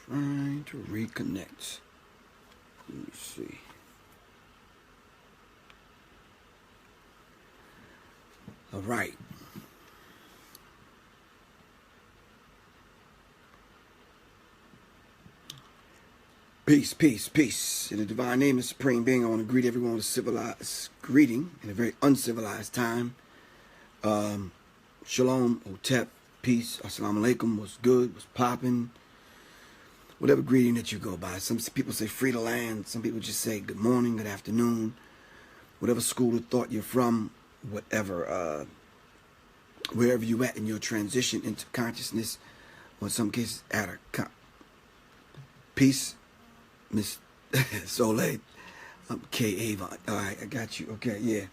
Trying to reconnect. Let me see. All right. Peace, peace, peace. In the divine name of Supreme Being, I want to greet everyone with a civilized greeting in a very uncivilized time. Shalom, Hotep, peace, assalamu alaikum, what's good, what's popping. Whatever greeting that you go by. Some people say free to land. Some people just say good morning, good afternoon. Whatever school of thought you're from, whatever, wherever you at in your transition into consciousness, or in some cases at a peace. Miss Soleil, K. Avon. All right, I got you. Okay, yeah,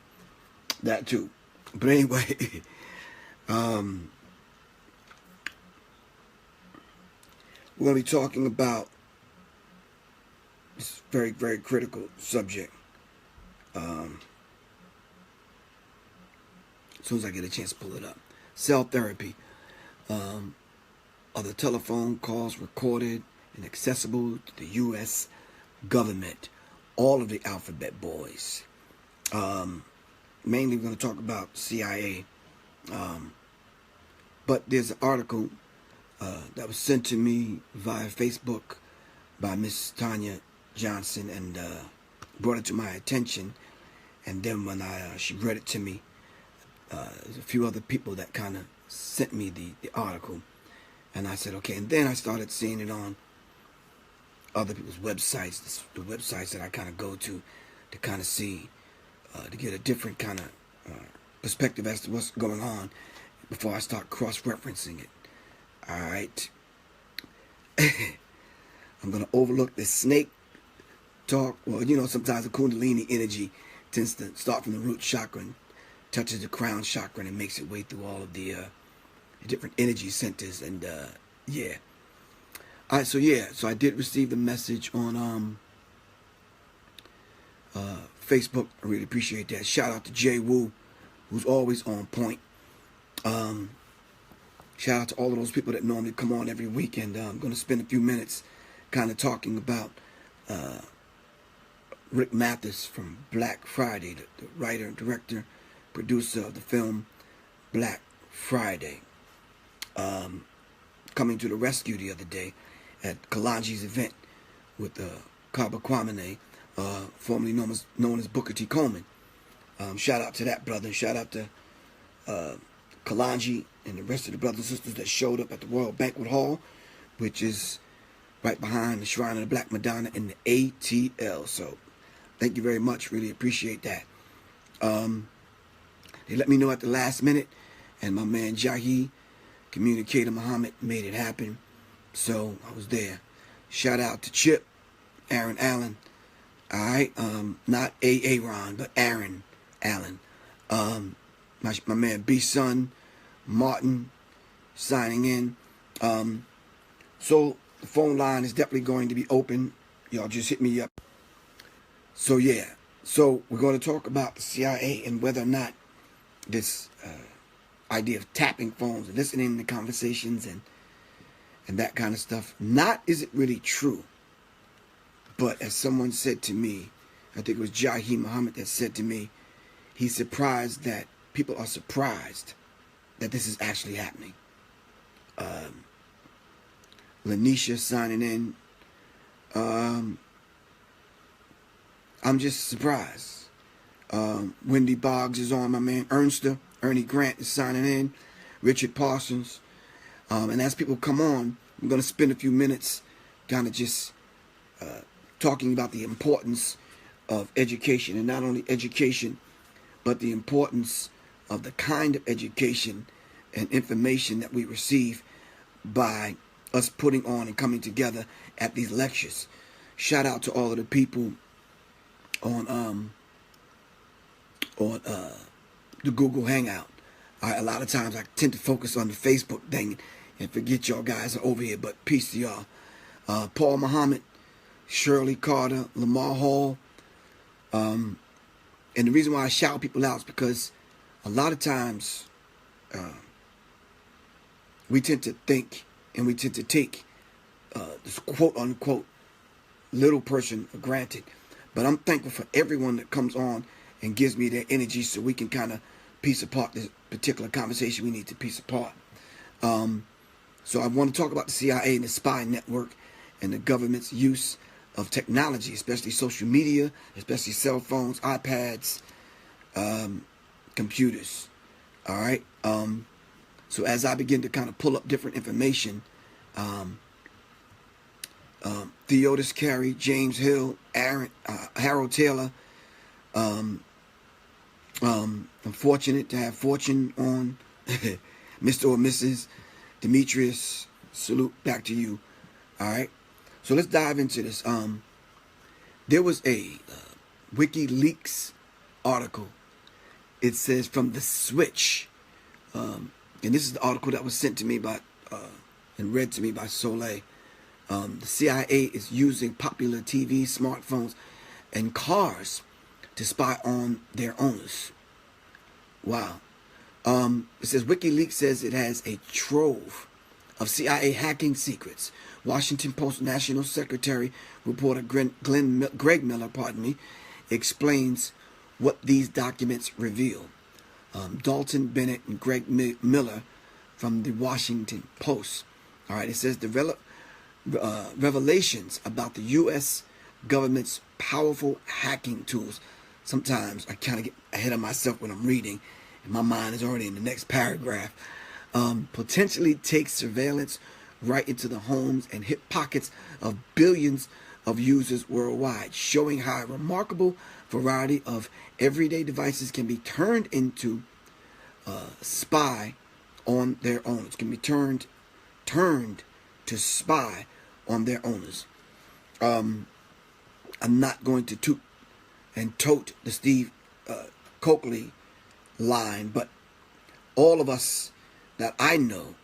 that too. But anyway, we're going to be talking about this very, very critical subject. As soon as I get a chance to pull it up. Cell therapy. Are the telephone calls recorded and accessible to the U.S. government? All of the alphabet boys. Mainly we're going to talk about CIA. But there's an article that was sent to me via Facebook by Miss Tanya Johnson and brought it to my attention. And then when she read it to me, there's a few other people that kind of sent me the article. And I said, okay. And then I started seeing it on other people's websites, the websites that I kind of go to kind of see, to get a different kind of perspective as to what's going on before I start cross-referencing it. All right. I'm going to overlook this snake talk. Well, you know, sometimes the Kundalini energy tends to start from the root chakra and touches the crown chakra and it makes its way through all of the different energy centers. And, yeah. All right, so yeah, so I did receive the message on Facebook. I really appreciate that. Shout out to Jay Wu, who's always on point. Shout out to all of those people that normally come on every weekend. I'm going to spend a few minutes kind of talking about Rick Mathis from Black Friday, the writer, director, producer of the film Black Friday. Coming to the rescue the other day at Kalanji's event with Kaba Kwamene, formerly known as Booker T. Coleman. Shout out to that brother. Shout out to Kalanji and the rest of the brothers and sisters that showed up at the Royal Banquet Hall, which is right behind the Shrine of the Black Madonna in the ATL. So thank you very much. Really appreciate that. They let me know at the last minute, and my man Jahi, Communicator Muhammad, made it happen. So I was there. Shout out to Chip, Aaron Allen. All right, not Aaron, but Aaron Allen. My man B Son, Martin, signing in. So the phone line is definitely going to be open. Y'all just hit me up. So yeah, so we're going to talk about the CIA and whether or not this idea of tapping phones and listening to conversations and that kind of stuff. Not is it really true, but as someone said to me, I think it was Jahi Muhammad that said to me, he's surprised that people are surprised that this is actually happening. Lanisha signing in. I'm just surprised. Wendy Boggs is on. My man Ernster. Ernie Grant is signing in. Richard Parsons. And as people come on, I'm going to spend a few minutes kind of just talking about the importance of education. And not only education, but the importance of the kind of education and information that we receive by us putting on and coming together at these lectures. Shout out to all of the people on the Google Hangout. A lot of times I tend to focus on the Facebook thing and forget y'all guys are over here, but peace to y'all. Paul Muhammad, Shirley Carter, Lamar Hall. And the reason why I shout people out is because a lot of times we tend to think and we tend to take this quote unquote little person for granted. But I'm thankful for everyone that comes on and gives me their energy so we can kind of piece apart this particular conversation we need to piece apart. So I want to talk about the CIA and the spy network and the government's use of technology, especially social media, especially cell phones, iPads, computers. All right. So as I begin to kind of pull up different information, Theodis Carey, James Hill, Harold Taylor. I'm fortunate to have Fortune on, Mr. or Mrs. Demetrius. Salute back to you. All right. So let's dive into this. There was a WikiLeaks article. It says from the switch, and this is the article that was sent to me by and read to me by Soleil. The CIA is using popular TV, smartphones, and cars to spy on their owners. Wow. It says WikiLeaks says it has a trove of CIA hacking secrets. Washington Post National Secretary reporter Greg Miller, explains what these documents reveal. Dalton Bennett and Greg Miller from the Washington Post. All right, it says the revelations about the U.S. government's powerful hacking tools. Sometimes I kind of get ahead of myself when I'm reading, and my mind is already in the next paragraph. Potentially take surveillance right into the homes and hip pockets of billions of users worldwide, showing how a remarkable variety of everyday devices can be turned into spy on their owners. Can be turned to spy on their owners. I'm not going to toot and tote the Steve Coakley line, but all of us that I know,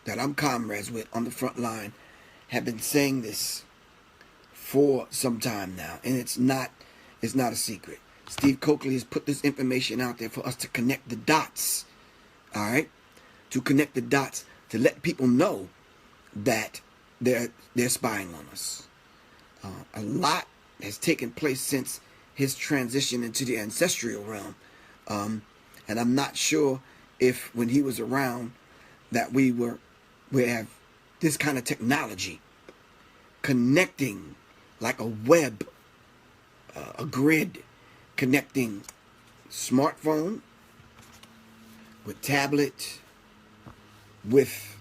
that I'm comrades with on the front line, have been saying this for some time now, and it's not a secret. Steve Coakley has put this information out there for us to connect the dots. All right, to connect the dots, to let people know that they're spying on us. A lot has taken place since his transition into the ancestral realm, and I'm not sure if when he was around that we have this kind of technology connecting like a web, a grid, connecting smartphone with tablet, with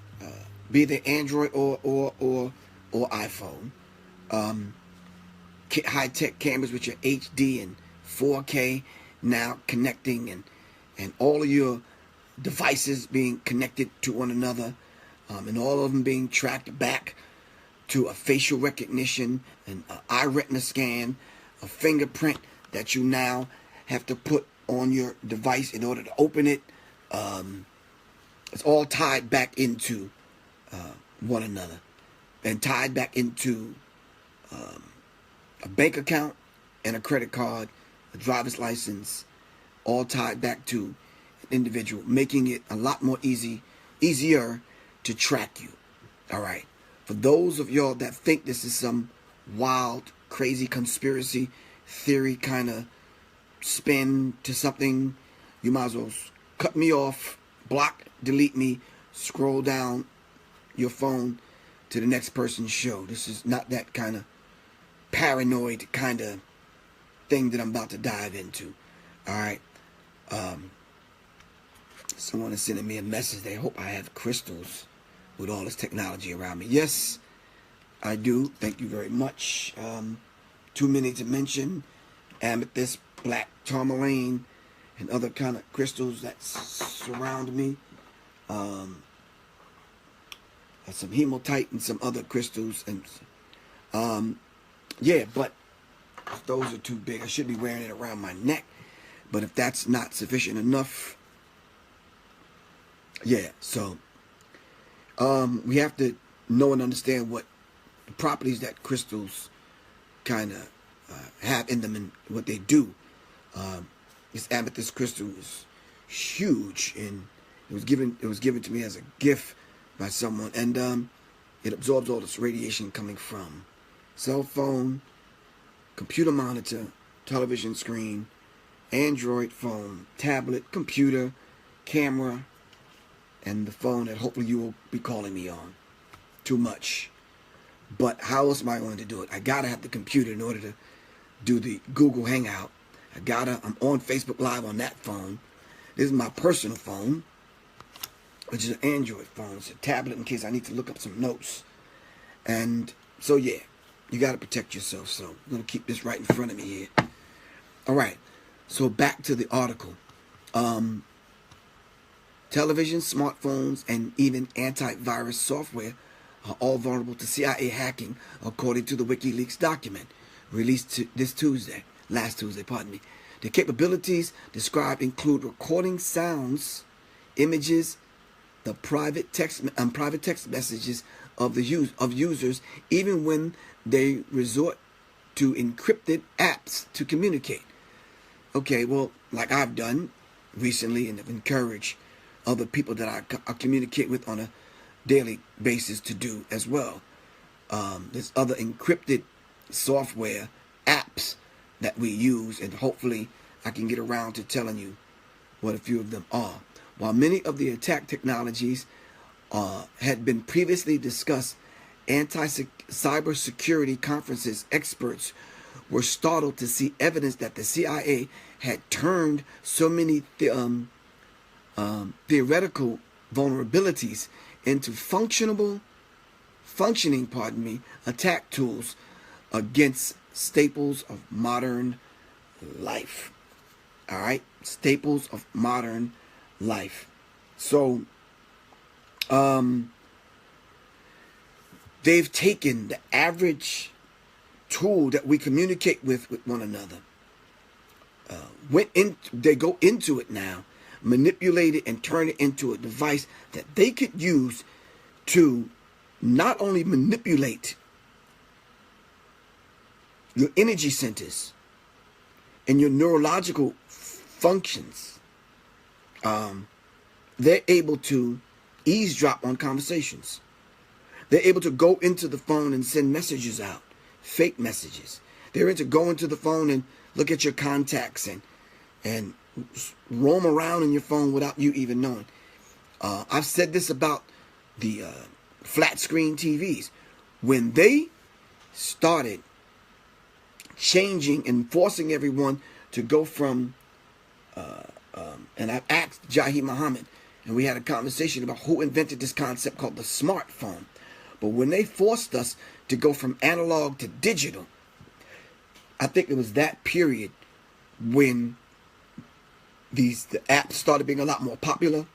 be they Android or iPhone, high-tech cameras with your HD and 4K now connecting, and all of your devices being connected to one another, and all of them being tracked back to a facial recognition, an eye retina scan, a fingerprint that you now have to put on your device in order to open it. It's all tied back into one another, and tied back into a bank account and a credit card, a driver's license, all tied back to an individual, making it a lot more easier to track you. All right. For those of y'all that think this is some wild, crazy conspiracy theory kind of spin to something, you might as well cut me off, block, delete me, scroll down your phone to the next person's show. This is not that kind of paranoid kind of thing that I'm about to dive into. All right. Someone is sending me a message. They hope I have crystals with all this technology around me. Yes, I do. Thank you very much. Too many to mention. Amethyst, black tourmaline, and other kind of crystals that surround me. Some hematite and some other crystals. And yeah, but those are too big. I should be wearing it around my neck. But if that's not sufficient enough, yeah, so we have to know and understand what the properties that crystals kind of have in them and what they do. This amethyst crystal is huge, and it was given to me as a gift by someone. And It absorbs all this radiation coming from cell phone, computer monitor, television screen, Android phone, tablet, computer, camera, and the phone that hopefully you will be calling me on. Too much. But how else am I going to do it? I gotta have the computer in order to do the Google Hangout. I'm on Facebook Live on that phone. This is my personal phone, which is an Android phone. It's a tablet in case I need to look up some notes. And so yeah, you gotta protect yourself. So I'm gonna keep this right in front of me here. All right. So back to the article. Television, smartphones, and even antivirus software are all vulnerable to CIA hacking, according to the WikiLeaks document released last Tuesday. The capabilities described include recording sounds, images, the private text messages of users, even when they resort to encrypted apps to communicate. Okay, well, like I've done recently, and have encouraged other people that I communicate with on a daily basis to do as well. There's other encrypted software apps that we use, and hopefully I can get around to telling you what a few of them are. While many of the attack technologies had been previously discussed, anti-cybersecurity conferences experts were startled to see evidence that the CIA had turned so many theoretical vulnerabilities into functioning attack tools against staples of modern life. All right, staples of modern life. So, they've taken the average tool that we communicate with one another. They go into it now, manipulate it, and turn it into a device that they could use to not only manipulate your energy centers and your neurological functions. They're able to eavesdrop on conversations. They're able to go into the phone and send messages out, fake messages. They're able to go into the phone and look at your contacts and roam around in your phone without you even knowing. I've said this about the flat screen TVs. When they started changing and forcing everyone to go from, and I asked Jahi Muhammad, and we had a conversation about who invented this concept called the smartphone. But when they forced us to go from analog to digital, I think it was that period when the apps started being a lot more popular.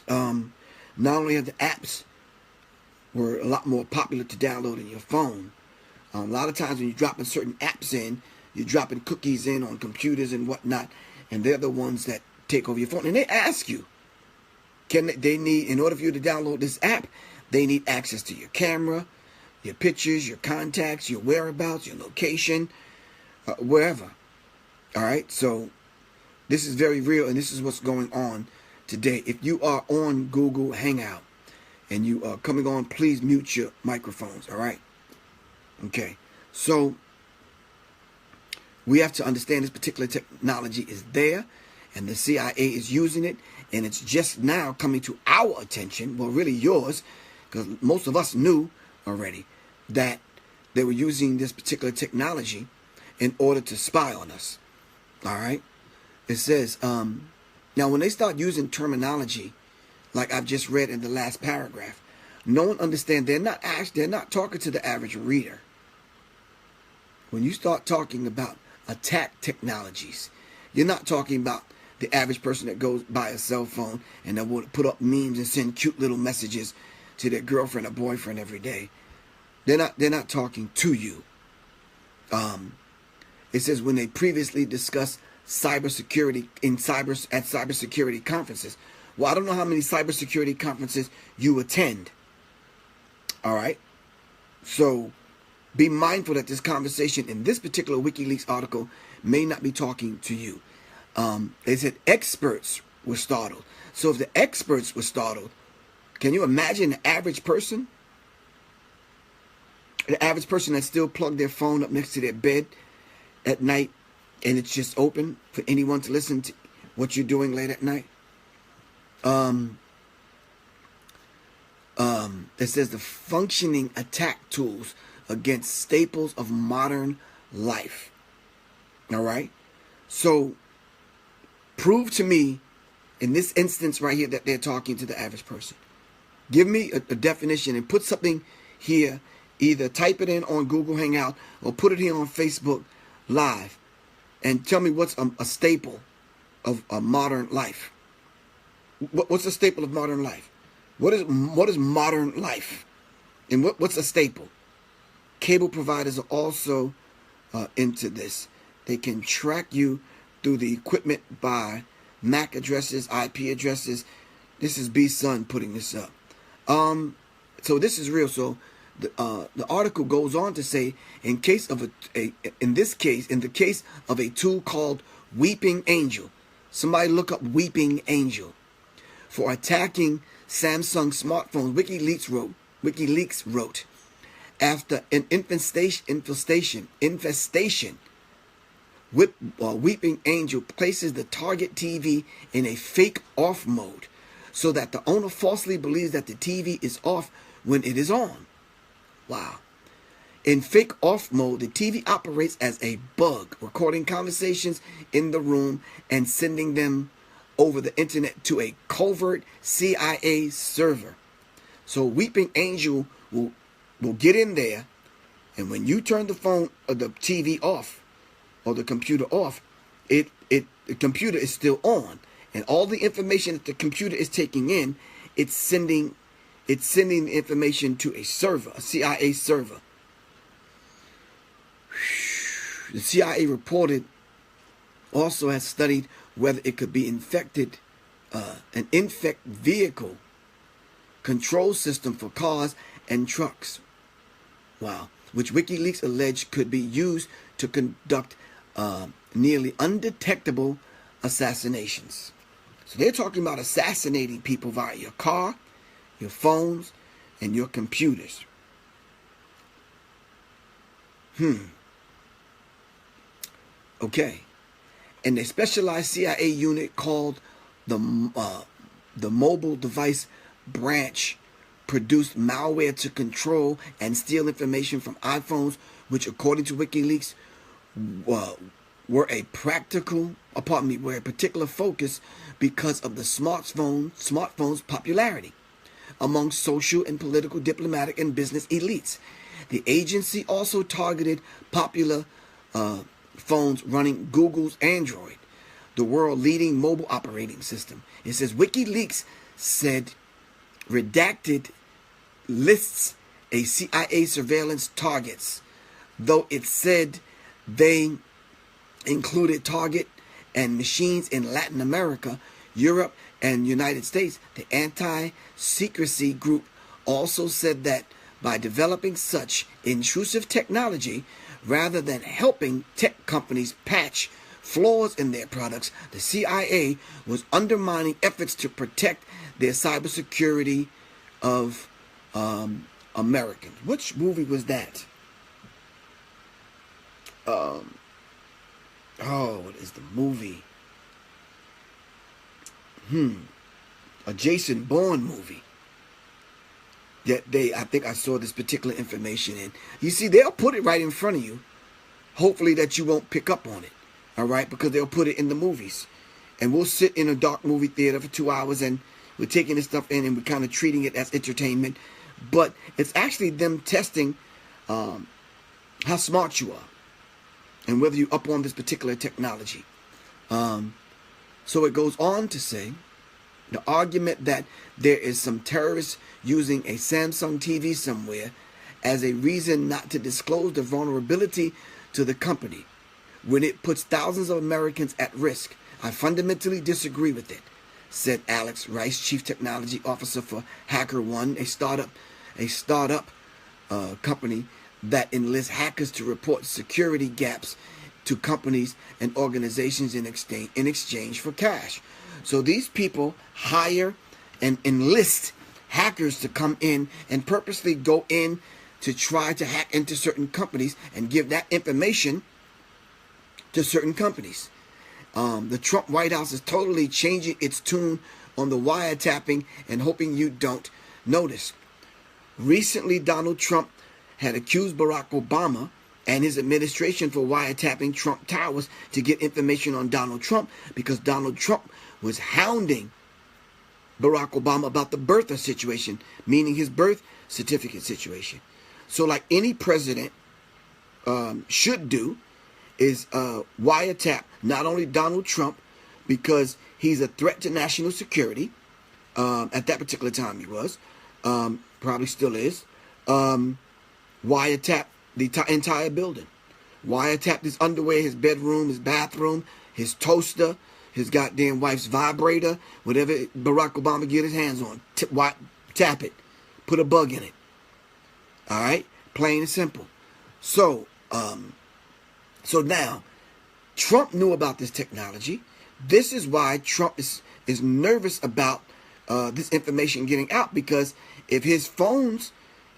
Not only have the apps were a lot more popular to download in your phone, a lot of times when you're dropping certain apps in, you're dropping cookies in on computers and whatnot, and they're the ones that take over your phone. And they ask you, they need, in order for you to download this app, they need access to your camera, your pictures, your contacts, your whereabouts, your location, wherever. All right, so this is very real, and this is what's going on today. If you are on Google Hangout and you are coming on, please mute your microphones, all right? Okay, so we have to understand this particular technology is there, and the CIA is using it, and it's just now coming to our attention, well, really yours, because most of us knew already that they were using this particular technology in order to spy on us, all right? It says, now when they start using terminology, like I've just read in the last paragraph, no one understands. They're not talking to the average reader. When you start talking about attack technologies, you're not talking about the average person that goes by a cell phone and that will put up memes and send cute little messages to their girlfriend or boyfriend every day. They're not talking to you. It says when they previously discussed cybersecurity at cybersecurity conferences. Well, I don't know how many cybersecurity conferences you attend. All right. So be mindful that this conversation in this particular WikiLeaks article may not be talking to you. They said experts were startled. So if the experts were startled, can you imagine the average person? The average person that still plug their phone up next to their bed at night and it's just open for anyone to listen to what you're doing late at night. It says the functioning attack tools against staples of modern life. All right. So prove to me in this instance right here that they're talking to the average person. Give me a definition and put something here. Either type it in on Google Hangout or put it here on Facebook Live and tell me what's a staple of a modern life. What's a staple of modern life? What is modern life? And what's a staple? Cable providers are also into this. They can track you through the equipment by MAC addresses, IP addresses. This is B-Sun putting this up. So this is real. So the article goes on to say, in the case of a tool called Weeping Angel, somebody look up Weeping Angel, for attacking Samsung smartphones, WikiLeaks wrote, after an infestation, Weeping Angel places the target TV in a fake off mode so that the owner falsely believes that the TV is off when it is on. Wow. In fake off mode, the TV operates as a bug, recording conversations in the room and sending them over the internet to a covert CIA server. So Weeping Angel will get in there, and when you turn the phone or the TV off or the computer off, the computer is still on, and all the information that the computer is taking in, it's sending the information to a server, a CIA server. The CIA reported also has studied whether it could be an infect vehicle control system for cars and trucks. Wow. Which WikiLeaks alleged could be used to conduct nearly undetectable assassinations. So they're talking about assassinating people via your car, your phones, and your computers. Okay. And a specialized CIA unit called the Mobile Device Branch produced malware to control and steal information from iPhones, which, according to WikiLeaks, were a particular focus because of the smartphone's popularity among social and political, diplomatic, and business elites. The agency also targeted popular phones running Google's Android, the world's leading mobile operating system. It says WikiLeaks said redacted lists a CIA surveillance targets, though it said they included target and machines in Latin America, Europe, and United States. The anti-secrecy group also said that by developing such intrusive technology, rather than helping tech companies patch flaws in their products, the CIA was undermining efforts to protect their cybersecurity of Americans. Which movie was that? What is the movie? A Jason Bourne movie. I think I saw this particular information in. You see, they'll put it right in front of you. Hopefully that you won't pick up on it. All right? Because they'll put it in the movies. And we'll sit in a dark movie theater for 2 hours and we're taking this stuff in and we're kind of treating it as entertainment. But it's actually them testing how smart you are and whether you're up on this particular technology. So it goes on to say, the argument that there is some terrorists using a Samsung TV somewhere as a reason not to disclose the vulnerability to the company when it puts thousands of Americans at risk. I fundamentally disagree with it, said Alex Rice, Chief Technology Officer for HackerOne, a startup company that enlists hackers to report security gaps to companies and organizations in exchange for cash. So these people hire and enlist hackers to come in and purposely go in to try to hack into certain companies and give that information to certain companies. The Trump White House is totally changing its tune on the wiretapping and hoping you don't notice. Recently, Donald Trump had accused Barack Obama and his administration for wiretapping Trump Towers to get information on Donald Trump because Donald Trump was hounding Barack Obama about the birther situation, meaning his birth certificate situation. So like any president should do is wiretap not only Donald Trump because he's a threat to national security. At that particular time he was. Probably still is. Wiretap the entire building. Wiretap his underwear, his bedroom, his bathroom, his toaster, his goddamn wife's vibrator, whatever Barack Obama get his hands on. Tap it. Put a bug in it. All right? Plain and simple. So now, Trump knew about this technology. This is why Trump is nervous about this information getting out, because if his phones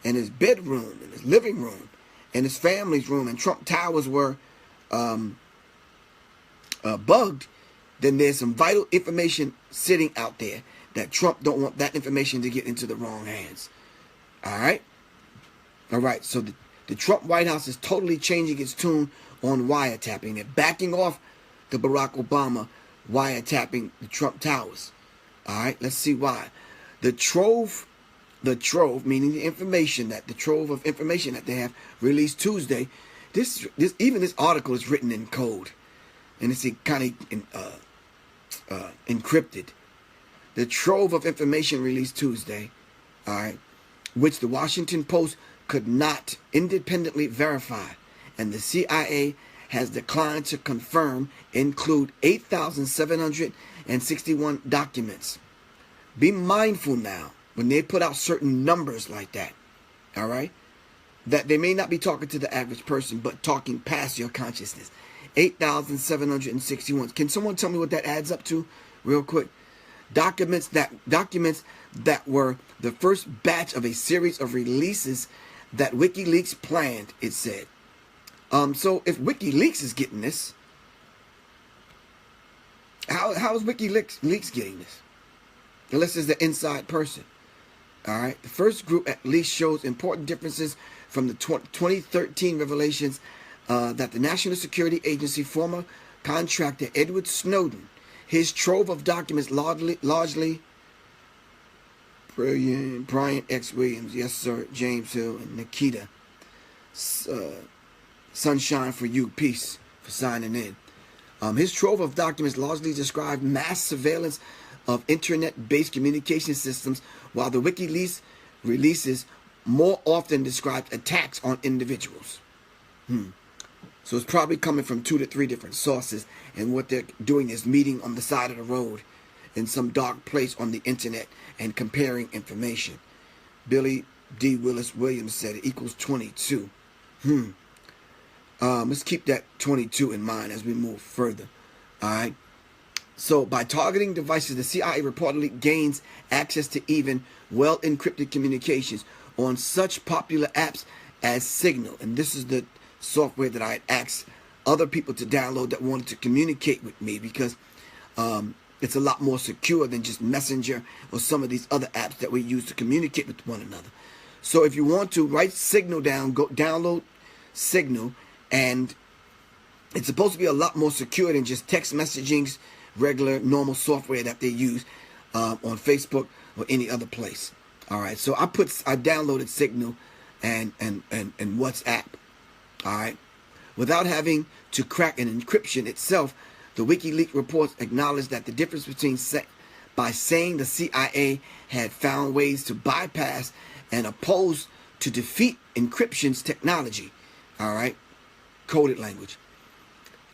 and his bedroom and his living room and his family's room and Trump Towers were bugged, then there's some vital information sitting out there that Trump don't want that information to get into the wrong hands. All right? All right, so the Trump White House is totally changing its tune on wiretapping. They're backing off the Barack Obama wiretapping the Trump Towers. All right, let's see why. The trove, meaning the information that the trove of information that they have released Tuesday. Even this article is written in code, and it's kind of encrypted. The trove of information released Tuesday, all right, which the Washington Post could not independently verify, and the CIA has declined to confirm, include 8,761 documents. Be mindful now when they put out certain numbers like that, all right, that they may not be talking to the average person, but talking past your consciousness. 8,761. Can someone tell me what that adds up to real quick? Documents that were the first batch of a series of releases that WikiLeaks planned, it said. So if WikiLeaks is getting this, how is WikiLeaks getting this? Unless it's the inside person. All right. The first group at least shows important differences from the 2013 revelations that the National Security Agency former contractor Edward Snowden, his trove of documents largely brilliant, Brian X. Williams, yes sir, James Hill, and Nikita. Sunshine for you, peace, for signing in. His trove of documents largely described mass surveillance of internet-based communication systems, while the WikiLeaks releases more often described attacks on individuals. So it's probably coming from 2 to 3 different sources, and what they're doing is meeting on the side of the road in some dark place on the internet and comparing information. Billy D. Willis-Williams said it equals 22. Let's keep that 22 in mind as we move further. All right. So by targeting devices, the CIA reportedly gains access to even well-encrypted communications on such popular apps as Signal. And this is the software that I had asked other people to download that wanted to communicate with me, because it's a lot more secure than just Messenger or some of these other apps that we use to communicate with one another. So if you want to, write Signal down, go download Signal, and it's supposed to be a lot more secure than just text messaging, regular normal software that they use on Facebook or any other place. All right, so I downloaded Signal and WhatsApp. All right, without having to crack an encryption itself, the WikiLeaks reports acknowledged that the difference between by saying the CIA had found ways to bypass and oppose to defeat encryption's technology. All right, coded language.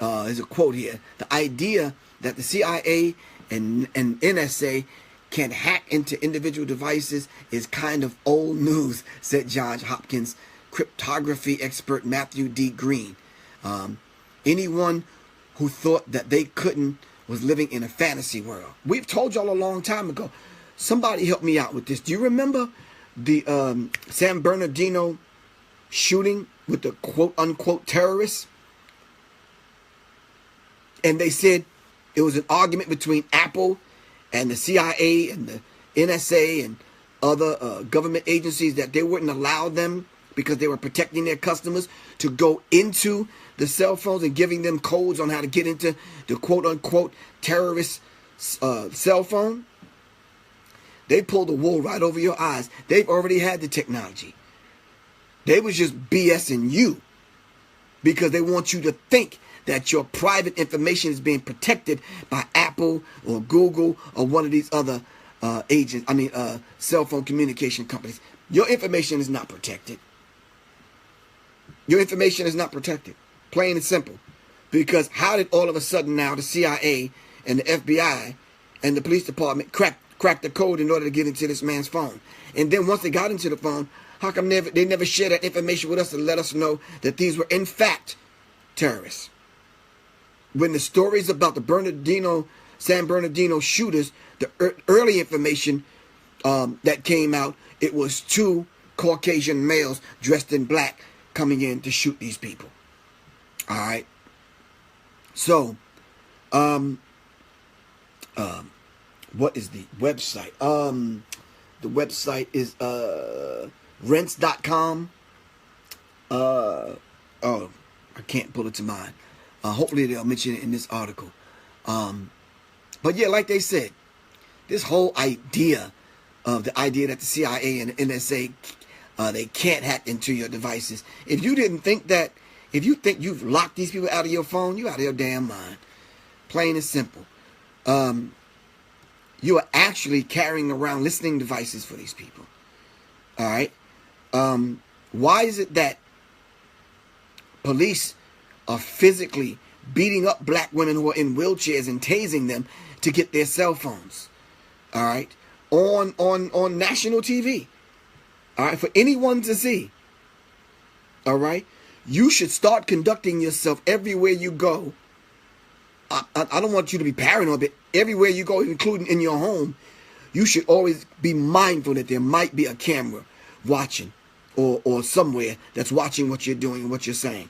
There's a quote here. The idea that the CIA and NSA can hack into individual devices is kind of old news, said Johns Hopkins cryptography expert Matthew D. Green. Anyone who thought that they couldn't was living in a fantasy world. We've told y'all a long time ago. Somebody help me out with this. Do you remember the San Bernardino shooting with the quote-unquote terrorists. And they said it was an argument between Apple and the CIA and the NSA and other government agencies that they wouldn't allow them, because they were protecting their customers, to go into the cell phones and giving them codes on how to get into the quote-unquote terrorist cell phone. They pulled the wool right over your eyes. They've already had the technology. They was just BSing you because they want you to think that your private information is being protected by Apple or Google or one of these other cell phone communication companies. Your information is not protected. Your information is not protected. Plain and simple. Because how did all of a sudden now the CIA and the FBI and the police department crack the code in order to get into this man's phone? And then once they got into the phone, how come they never shared that information with us to let us know that these were in fact terrorists? When the stories about the San Bernardino shooters, the early information that came out, it was 2 Caucasian males dressed in black coming in to shoot these people. All right. So, what is the website? The website is rents.com. I can't pull it to mind. Hopefully they'll mention it in this article. But yeah, like they said, this whole idea of the idea that the CIA and the NSA, they can't hack into your devices. If you didn't think that, if you think you've locked these people out of your phone, you out of your damn mind. Plain and simple. You are actually carrying around listening devices for these people. All right. Why is it that police are physically beating up black women who are in wheelchairs and tasing them to get their cell phones? All right. On national TV. All right. For anyone to see. All right. You should start conducting yourself everywhere you go. I don't want you to be paranoid, but everywhere you go, including in your home, you should always be mindful that there might be a camera watching or somewhere that's watching what you're doing and what you're saying.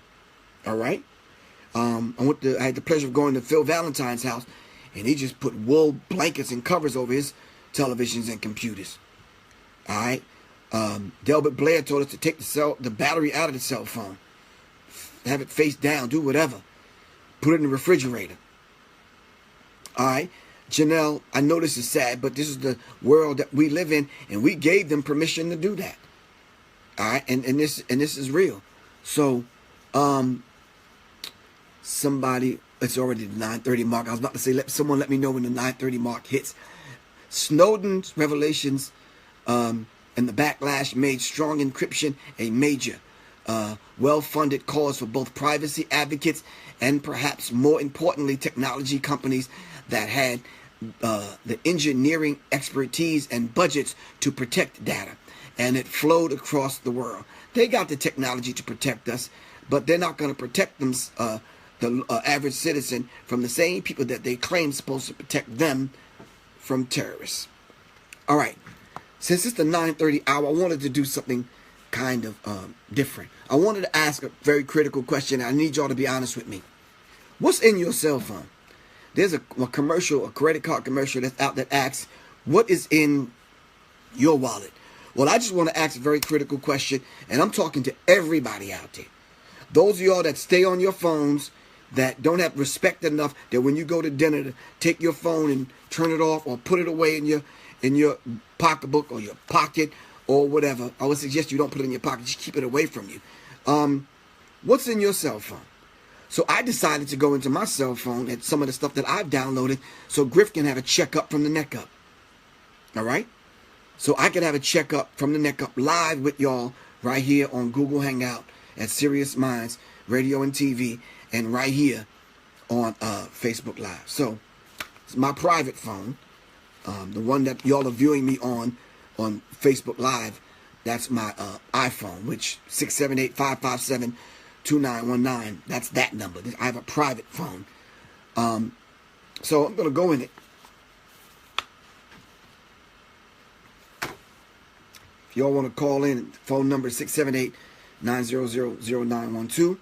All right? I had the pleasure of going to Phil Valentine's house, and he just put wool blankets and covers over his televisions and computers. All right? Delbert Blair told us to take the battery out of the cell phone. Have it face down, do whatever. Put it in the refrigerator. All right. Janelle, I know this is sad, but this is the world that we live in, and we gave them permission to do that. All right. And this is real. So, somebody, it's already the 9:30 mark. I was about to say, someone let me know when the 9:30 mark hits. Snowden's revelations and the backlash made strong encryption a major well-funded cause for both privacy advocates and perhaps more importantly technology companies that had the engineering expertise and budgets to protect data, and it flowed across the world. They got the technology to protect us, but they're not going to protect them, the average citizen, from the same people that they claim supposed to protect them from terrorists. All right, since it's the 9:30 hour, I wanted to do something kind of different. I wanted to ask a very critical question. I need y'all to be honest with me. What's in your cell phone? There's a commercial, a credit card commercial that's out that asks, what is in your wallet? Well, I just want to ask a very critical question, and I'm talking to everybody out there. Those of y'all that stay on your phones, that don't have respect enough, that when you go to dinner, to take your phone and turn it off or put it away in your pocketbook or your pocket or whatever. I would suggest you don't put it in your pocket. Just keep it away from you. What's in your cell phone? So I decided to go into my cell phone at some of the stuff that I've downloaded so Griff can have a checkup from the neck up. All right? So I can have a checkup from the neck up live with y'all right here on Google Hangout at Serious Minds Radio and TV, and right here on Facebook Live. So it's my private phone, the one that y'all are viewing me on Facebook Live. That's my iPhone, which 678-557-2919. That's that number. I have a private phone. So I'm going to go in it. If y'all want to call in, phone number is 9000912.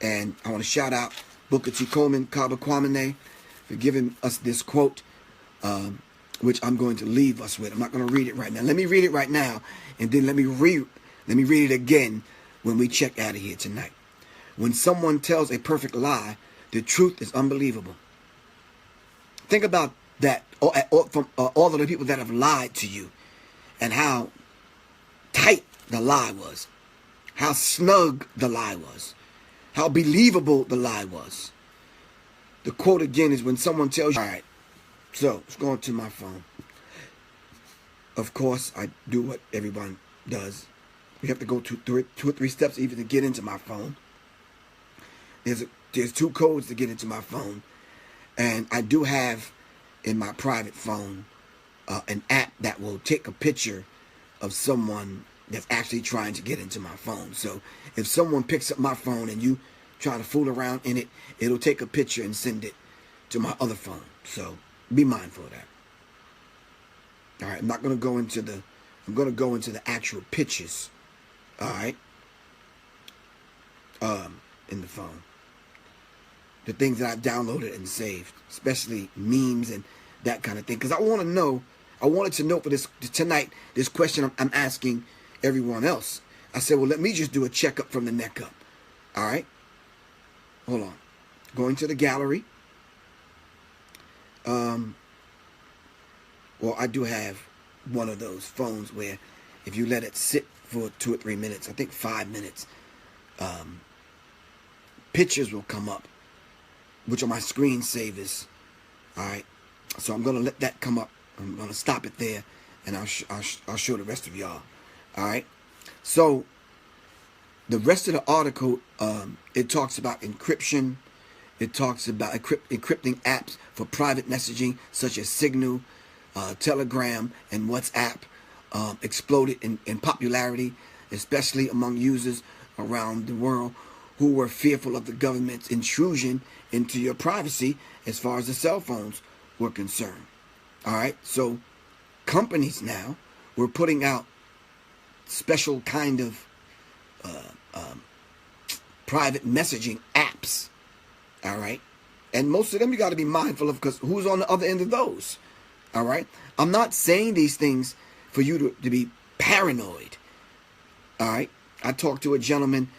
And I want to shout out Booker T. Coleman, Kaba Kwame, for giving us this quote, which I'm going to leave us with. I'm not going to read it right now. Let me read it right now, and then let me read it again when we check out of here tonight. When someone tells a perfect lie, the truth is unbelievable. Think about that from all of the people that have lied to you, and how tight the lie was, how snug the lie was, how believable the lie was. The quote again is when someone tells you, all right, so let's go into my phone. Of course, I do what everyone does. We have to go two or three steps even to get into my phone. There's two codes to get into my phone. And I do have in my private phone an app that will take a picture of someone that's actually trying to get into my phone. So if someone picks up my phone and you try to fool around in it, it'll take a picture and send it to my other phone. So be mindful of that. All right, I'm going to go into the actual pictures. All right. In the phone. The things that I've downloaded and saved, especially memes and that kind of thing. Because I wanted to know for this tonight, this question I'm asking everyone else. I said, well, let me just do a checkup from the neck up. All right. Hold on. Going to the gallery. Well, I do have one of those phones where if you let it sit for 2 or 3 minutes, I think 5 minutes, pictures will come up, which are my screensavers. All right. So I'm going to let that come up. I'm going to stop it there, and I'll show the rest of y'all. All right. So the rest of the article, it talks about encryption. It talks about encrypting apps for private messaging, such as Signal, Telegram, and WhatsApp. Exploded in popularity, especially among users around the world who were fearful of the government's intrusion into your privacy as far as the cell phones were concerned. All right, so companies now were putting out special kind of private messaging apps. All right, and most of them you got to be mindful of, because who's on the other end of those? All right, I'm not saying these things for you to be paranoid. All right, I talked to a gentleman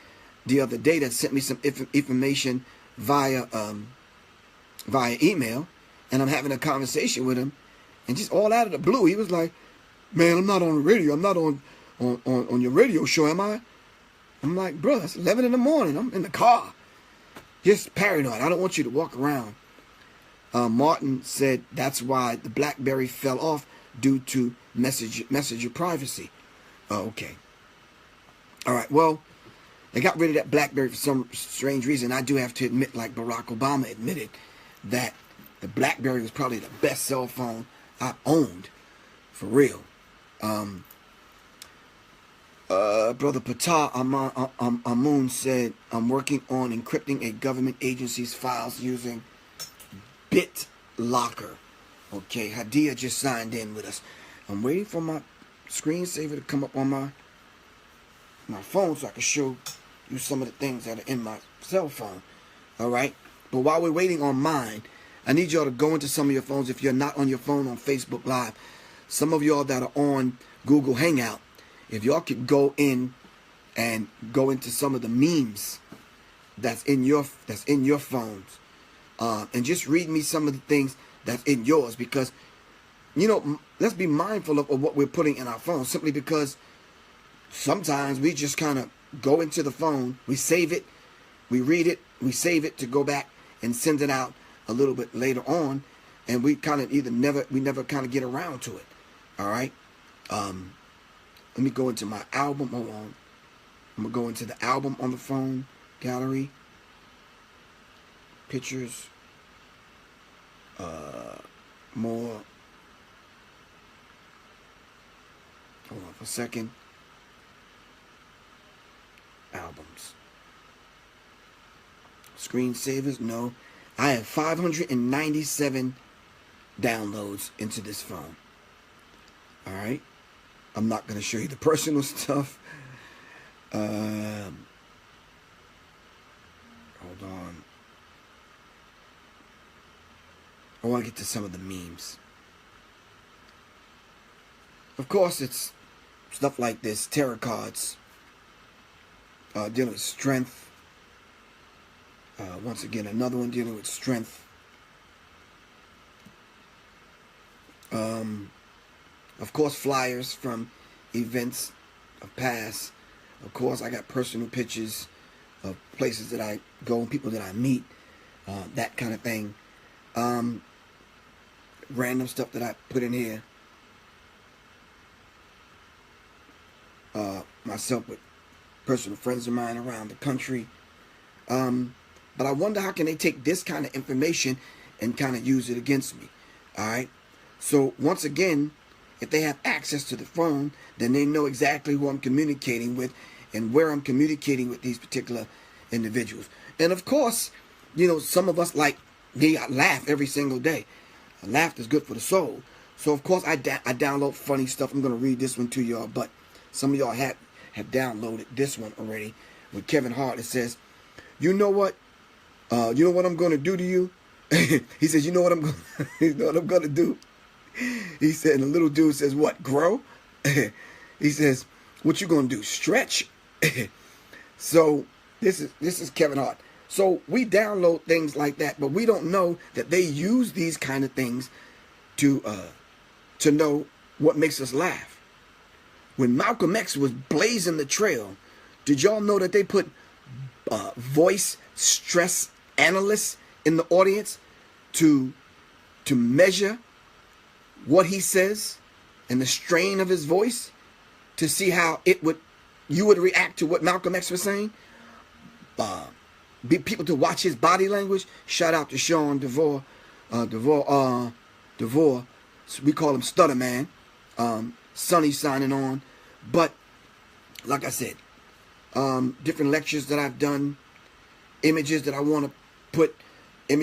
the other day that sent me some information via email, and I'm having a conversation with him, and just all out of the blue, he was like, "Man, I'm not on the radio. I'm not on your radio show, am I?" I'm like, "Bro, it's 11 in the morning. I'm in the car." Just paranoid. I don't want you to walk around. Martin said that's why the BlackBerry fell off, due to messenger privacy. Oh, okay. All right. Well, they got rid of that BlackBerry for some strange reason. I do have to admit, like Barack Obama admitted, that the BlackBerry was probably the best cell phone I owned, for real. Brother Patah Amun said, "I'm working on encrypting a government agency's files using BitLocker." Okay, Hadia just signed in with us. I'm waiting for my screensaver to come up on my phone so I can show you some of the things that are in my cell phone. All right? But while we're waiting on mine, I need y'all to go into some of your phones. If you're not on your phone on Facebook Live, some of y'all that are on Google Hangout, if y'all could go in and go into some of the memes that's in your phones, and just read me some of the things that's in yours, because, you know, let's be mindful of what we're putting in our phone, simply because sometimes we just kind of go into the phone, we save it, we read it, we save it to go back and send it out a little bit later on, and we kind of never kind of get around to it. All right. Let me go into my album. Hold on. I'm gonna go into the album on the phone gallery, pictures, more. Hold on for a second. Albums. Screensavers, no. I have 597 downloads into this phone. All right. I'm not going to show you the personal stuff. Hold on. I want to get to some of the memes. Of course, it's stuff like this. Tarot cards. Dealing with strength. Once again, another one dealing with strength. Of course, flyers from events of past. Of course, I got personal pictures of places that I go and people that I meet. That kind of thing. Random stuff that I put in here. Myself with personal friends of mine around the country. But I wonder how can they take this kind of information and kind of use it against me. Alright? So once again, if they have access to the phone, then they know exactly who I'm communicating with and where I'm communicating with these particular individuals. And of course, you know, some of us like me, I laugh every single day. Laughter is good for the soul. So of course I download funny stuff. I'm going to read this one to y'all, but some of y'all have downloaded this one already with Kevin Hart. It says, you know what I'm going to do to you? He says, you know what I'm going to do? He said, and the little dude says, what, grow? He says, what you going to do, stretch? So this is Kevin Hart. So we download things like that, but we don't know that they use these kind of things to know what makes us laugh. When Malcolm X was blazing the trail, did y'all know that they put voice stress analysts in the audience to measure what he says and the strain of his voice to see how you would react to what Malcolm X was saying? People to watch his body language. Shout out to Sean DeVore. DeVore. We call him Stutter Man. Sonny signing on. But like I said, different lectures that I've done, images that I want to put in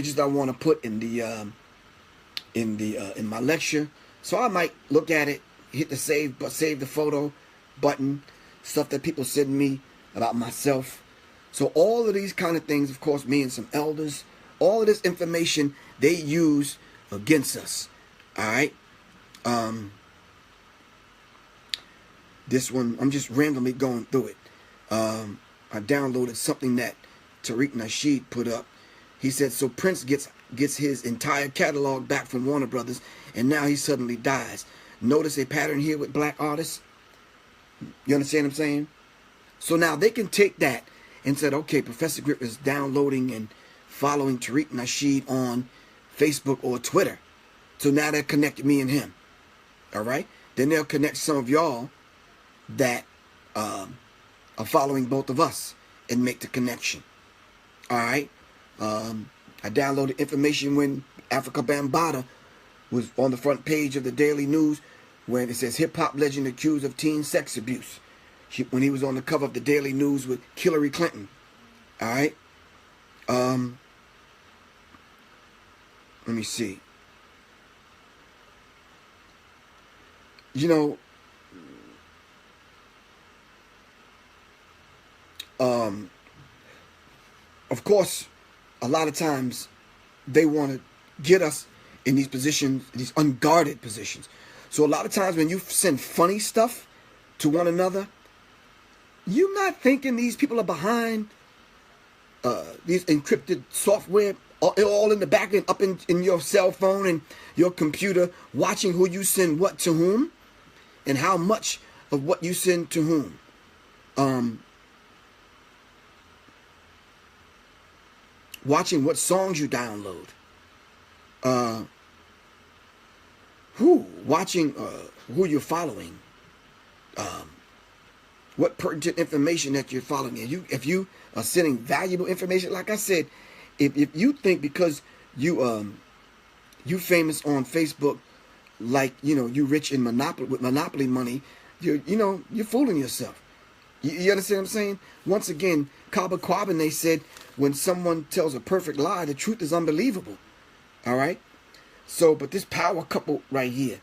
my lecture. So I might look at it, hit the save the photo button, stuff that people send me about myself. So all of these kind of things, of course, me and some elders, all of this information they use against us. All right. This one, I'm just randomly going through it. I downloaded something that Tariq Nasheed put up. He said, so Prince gets his entire catalog back from Warner Brothers, and now he suddenly dies. Notice a pattern here with black artists? You understand what I'm saying? So now they can take that and said, okay, Professor Griff is downloading and following Tariq Nasheed on Facebook or Twitter. So now they're connecting me and him. All right? Then they'll connect some of y'all that are following both of us and make the connection. All right? I downloaded information when Africa Bambaataa was on the front page of the Daily News when it says hip-hop legend accused of teen sex abuse. When he was on the cover of the Daily News with Hillary Clinton. All right? Let me see. You know, of course, a lot of times they want to get us in these positions, these unguarded positions. So a lot of times when you send funny stuff to one another, you're not thinking these people are behind these encrypted software all in the back and up in your cell phone and your computer, watching who you send what to whom and how much of what you send to whom. Watching what songs you download. Watching who you're following. What pertinent information that you're following. If you are sending valuable information, like I said, if you think because you famous on Facebook, like you rich in monopoly money, you're fooling yourself. You understand what I'm saying? Once again, Kaba Kwabin, they said, when someone tells a perfect lie, the truth is unbelievable. All right? So, but this power couple right here,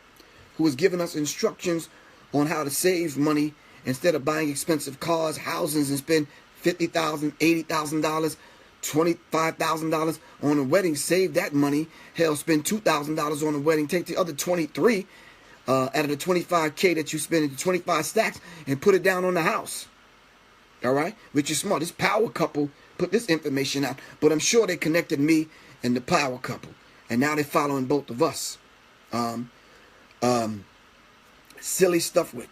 who has given us instructions on how to save money instead of buying expensive cars, houses, and spend $50,000, $80,000, $25,000 on a wedding, save that money. Hell, spend $2,000 on a wedding. Take the other 23 out of the 25K that you spend into 25 stacks and put it down on the house. All right? Which is smart. This power couple put this information out, but I'm sure they connected me and the power couple, and now they're following both of us. Silly stuff with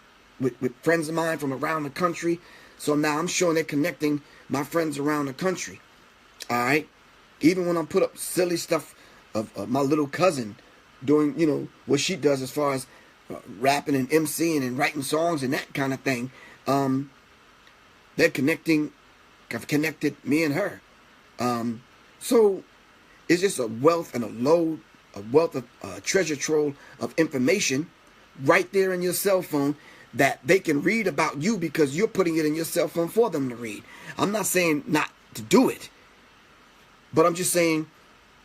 friends of mine from around the country. So now I'm sure they're connecting my friends around the country. All right? Even when I put up silly stuff of my little cousin doing, you know, what she does as far as rapping and MCing and writing songs and that kind of thing, they're have connected me and her. So it's just a wealth and a wealth of treasure trove of information right there in your cell phone that they can read about you because you're putting it in your cell phone for them to read. I'm not saying not to do it, but I'm just saying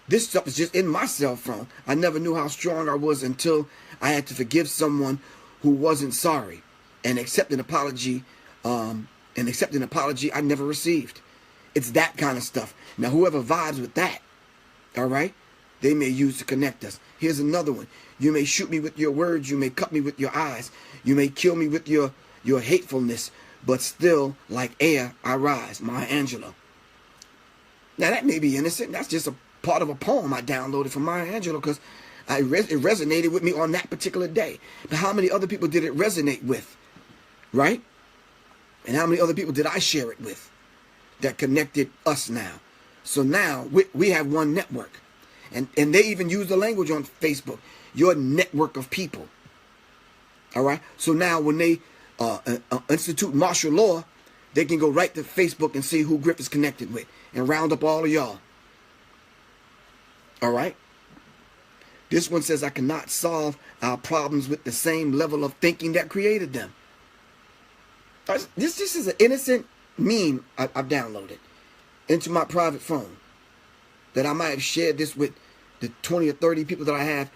this stuff is just in my cell phone. I never knew how strong I was until I had to forgive someone who wasn't sorry and accept an apology, I never received. It's that kind of stuff. Now, whoever vibes with that, all right, they may use to connect us. Here's another one. You may shoot me with your words. You may cut me with your eyes. You may kill me with your hatefulness. But still, like air, I rise. Maya Angelou. Now, that may be innocent. That's just a part of a poem I downloaded from Maya Angelou because it resonated with me on that particular day. But how many other people did it resonate with? Right? And how many other people did I share it with that connected us now? So now we have one network. And they even use the language on Facebook. Your network of people. All right? So now when they institute martial law, they can go right to Facebook and see who Griff is connected with and round up all of y'all. All right? This one says, I cannot solve our problems with the same level of thinking that created them. This is an innocent meme I've downloaded into my private phone that I might have shared this with the 20 or 30 people that I have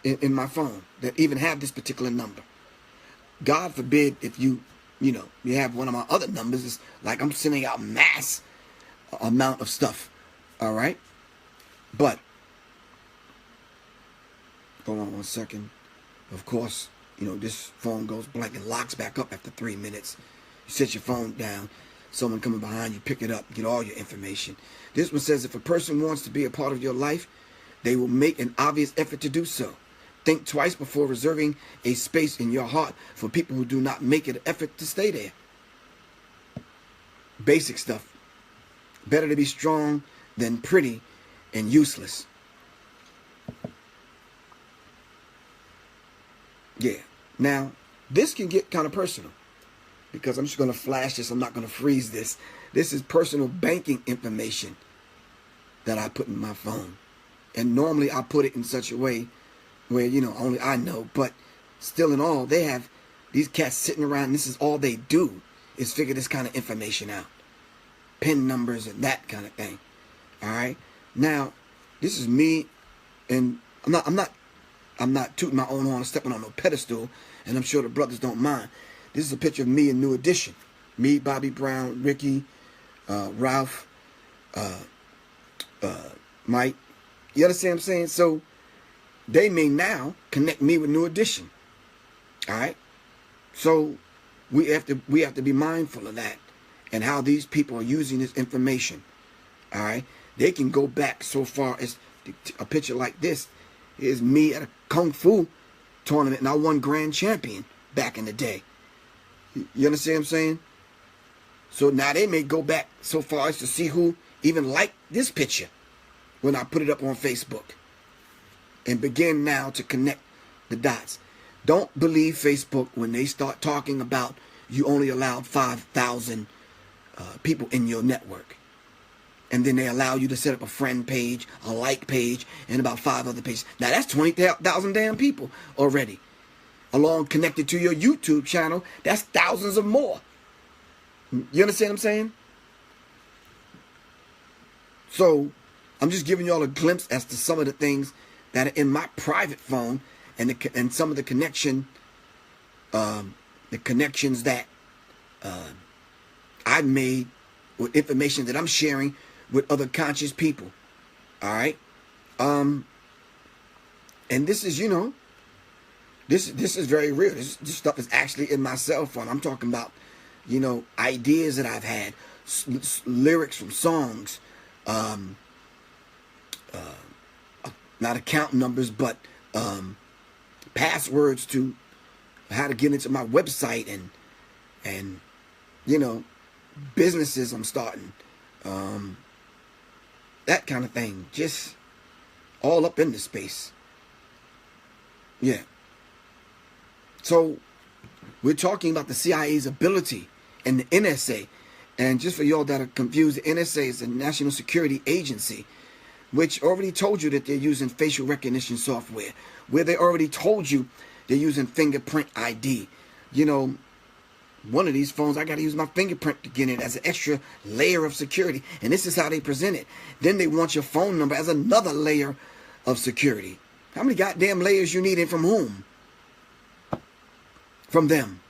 in my phone that even have this particular number. God forbid if you have one of my other numbers. It's like I'm sending out mass amount of stuff. All right? But, hold on one second. Of course, this phone goes blank and locks back up after 3 minutes. You set your phone down. Someone coming behind you, pick it up, get all your information. This one says, if a person wants to be a part of your life, they will make an obvious effort to do so. Think twice before reserving a space in your heart for people who do not make an effort to stay there. Basic stuff. Better to be strong than pretty and useless. Yeah. Now, this can get kind of personal because I'm just going to flash this. I'm not going to freeze this. This is personal banking information that I put in my phone. And normally I put it in such a way where, only I know. But still in all, they have these cats sitting around. And this is all they do is figure this kind of information out. PIN numbers and that kind of thing. All right. Now, this is me, and I'm not tooting my own horn, stepping on no pedestal, and I'm sure the brothers don't mind. This is a picture of me in New Edition. Me, Bobby Brown, Ricky, Ralph, Mike. You understand what I'm saying? So they may now connect me with New Edition. All right? So we have to be mindful of that and how these people are using this information. All right? They can go back so far as a picture like this is me at a Kung Fu tournament, and I won grand champion back in the day. You understand what I'm saying? So now they may go back so far as to see who even liked this picture when I put it up on Facebook and begin now to connect the dots. Don't believe Facebook when they start talking about you only allowed 5,000 people in your network. And then they allow you to set up a friend page, a like page, and about 5 other pages. Now that's 20,000 damn people already. Along connected to your YouTube channel, that's thousands of more. You understand what I'm saying? So I'm just giving you all a glimpse as to some of the things that are in my private phone and some of the connections that I've made with information that I'm sharing with other conscious people. All right. And this is, you know, this is very real. This stuff is actually in my cell phone. I'm talking about, you know, ideas that I've had, lyrics from songs, not account numbers, but passwords to how to get into my website, and you know, businesses I'm starting, that kind of thing. Just all up in the space. Yeah. So we're talking about the CIA's ability and the NSA. And just for y'all that are confused, the NSA is the National Security Agency, which already told you that they're using facial recognition software, where they already told you they're using fingerprint ID. You know, one of these phones, I got to use my fingerprint to get in as an extra layer of security. And this is how they present it. Then they want your phone number as another layer of security. How many goddamn layers you need, and from whom? From them.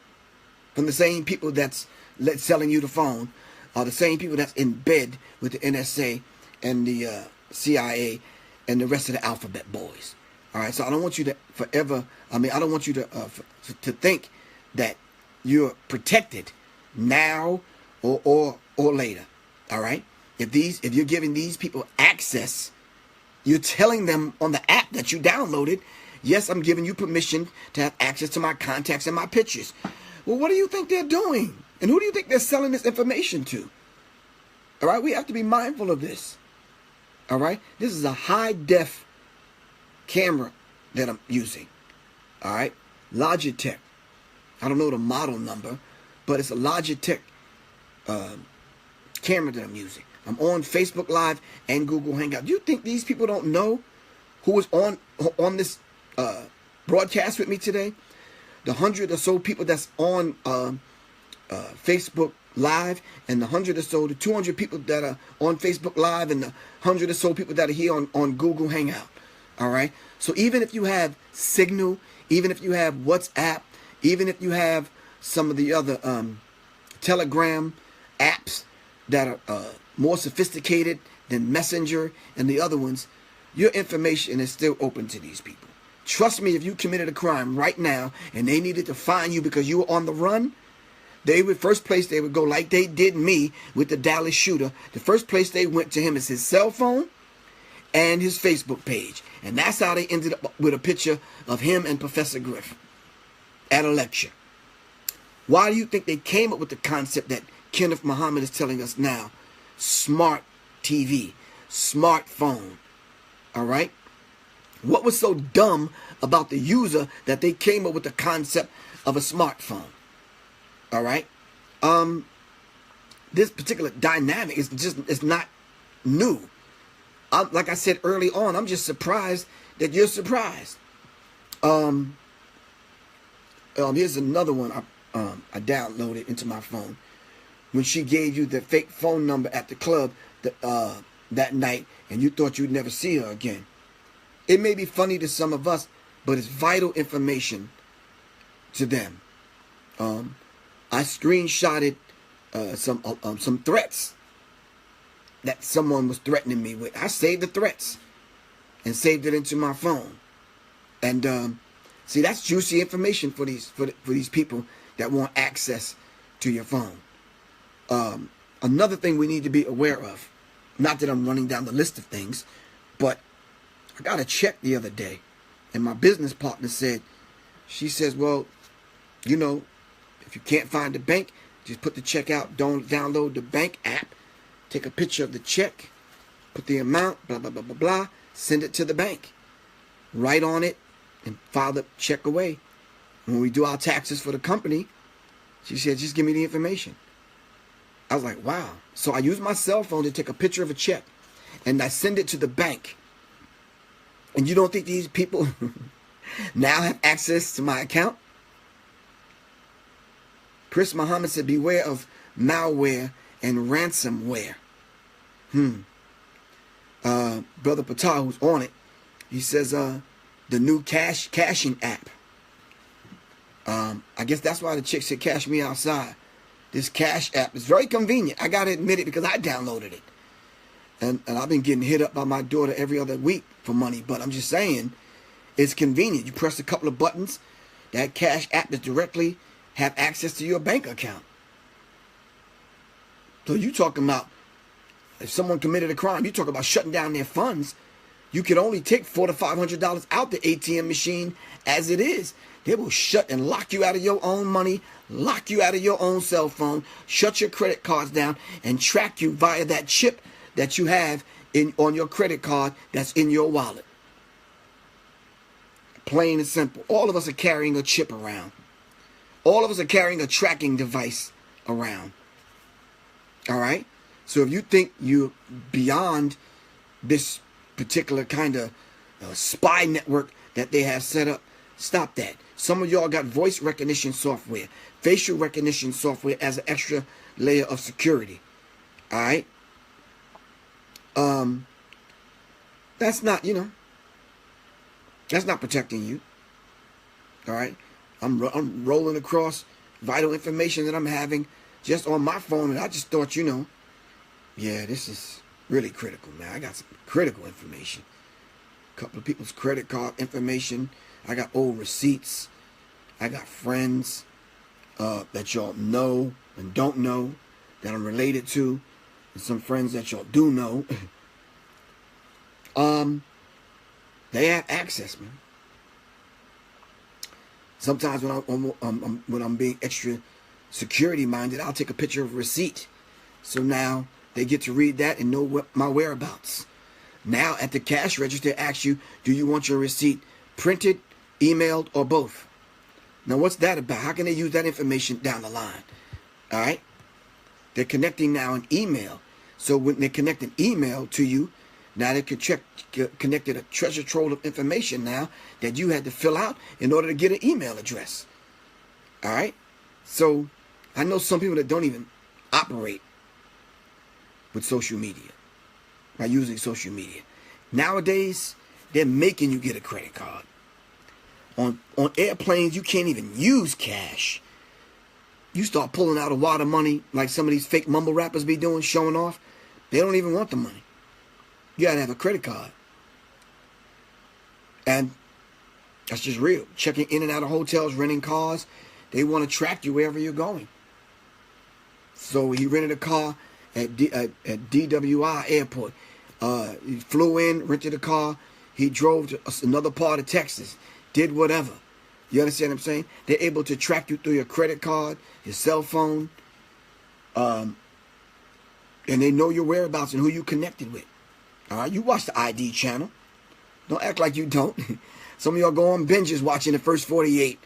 From the same people that's selling you the phone, or the same people that's in bed with the NSA and the CIA and the rest of the alphabet boys. All right, so I don't want you to forever, I don't want you to think that you're protected now or later. All right? If you're giving these people access, you're telling them on the app that you downloaded, yes, I'm giving you permission to have access to my contacts and my pictures. Well, what do you think they're doing? And who do you think they're selling this information to? All right, we have to be mindful of this. All right, this is a high-def camera that I'm using. All right, Logitech. I don't know the model number, but it's a Logitech camera that I'm using. I'm on Facebook Live and Google Hangout. Do you think these people don't know who was on this broadcast with me today? The 100 or so people that's on Facebook Live, and the 100 or so, the 200 people that are on Facebook Live, and the 100 or so people that are here on Google Hangout. All right. So even if you have Signal, even if you have WhatsApp, even if you have some of the other Telegram apps that are more sophisticated than Messenger and the other ones, your information is still open to these people. Trust me, if you committed a crime right now and they needed to find you because you were on the run, first place they would go, like they did me with the Dallas shooter. The first place they went to him is his cell phone and his Facebook page. And that's how they ended up with a picture of him and Professor Griff at a lecture. Why do you think they came up with the concept that Kenneth Muhammad is telling us now? Smart TV, smartphone. All right? What was so dumb about the user that they came up with the concept of a smartphone? All right? This particular dynamic is not new. Like I said early on, I'm just surprised that you're surprised. Here's another one I downloaded into my phone. When she gave you the fake phone number at the club that night, and you thought you'd never see her again. It may be funny to some of us, but it's vital information to them. I screenshotted some threats that someone was threatening me with. I saved the threats and saved it into my phone. And see, that's juicy information for these people that want access to your phone. Another thing we need to be aware of, not that I'm running down the list of things, but I got a check the other day, and my business partner she says, well, you know, if you can't find the bank, just put the check out, don't download the bank app, take a picture of the check, put the amount, blah, blah, blah, blah, blah, send it to the bank, write on it, and file the check away. When we do our taxes for the company, she said, just give me the information. I was like, wow. So I use my cell phone to take a picture of a check, and I send it to the bank. And you don't think these people now have access to my account? Chris Muhammad said, beware of malware and ransomware. Brother Patar, who's on it, he says the new cashing app. I guess that's why the chick said cash me outside. This Cash App is very convenient. I got to admit it because I downloaded it. And I've been getting hit up by my daughter every other week for money. But I'm just saying, it's convenient. You press a couple of buttons. That Cash App is directly have access to your bank account. So you talking about if someone committed a crime, you talk about shutting down their funds. You can only take $400 to $500 out the ATM machine as it is. They will shut and lock you out of your own money, lock you out of your own cell phone, shut your credit cards down, and track you via that chip that you have on your credit card that's in your wallet. Plain and simple. All of us are carrying a chip around. All of us are carrying a tracking device around. All right? So if you think you're beyond this particular kind of spy network that they have set up, stop that. Some of y'all got voice recognition software, facial recognition software as an extra layer of security. All right? That's not, that's not protecting you. All right? I'm rolling across vital information that I'm having just on my phone, and I just thought, yeah, this is really critical, man. I got some critical information. A couple of people's credit card information. I got old receipts. I got friends that y'all know and don't know that I'm related to, and some friends that y'all do know. They have access, man. Sometimes when I'm being extra security minded, I'll take a picture of a receipt. So now they get to read that and know my whereabouts. Now at the cash register, they ask you, do you want your receipt printed, emailed, or both? Now what's that about? How can they use that information down the line? All right? They're connecting now an email. So when they connect an email to you, now they connected a treasure trove of information now that you had to fill out in order to get an email address. All right? So I know some people that don't even operate with social media, by using social media. Nowadays, they're making you get a credit card. On airplanes, you can't even use cash. You start pulling out a wad of money like some of these fake mumble rappers be doing, showing off. They don't even want the money. You gotta have a credit card. And that's just real. Checking in and out of hotels, renting cars. They want to track you wherever you're going. So he rented a car at DWI Airport. He flew in, rented a car. He drove to another part of Texas. Did whatever. You understand what I'm saying? They're able to track you through your credit card, your cell phone. And they know your whereabouts and who you connected with. All right? You watch the ID channel. Don't act like you don't. Some of y'all go on binges watching the first 48.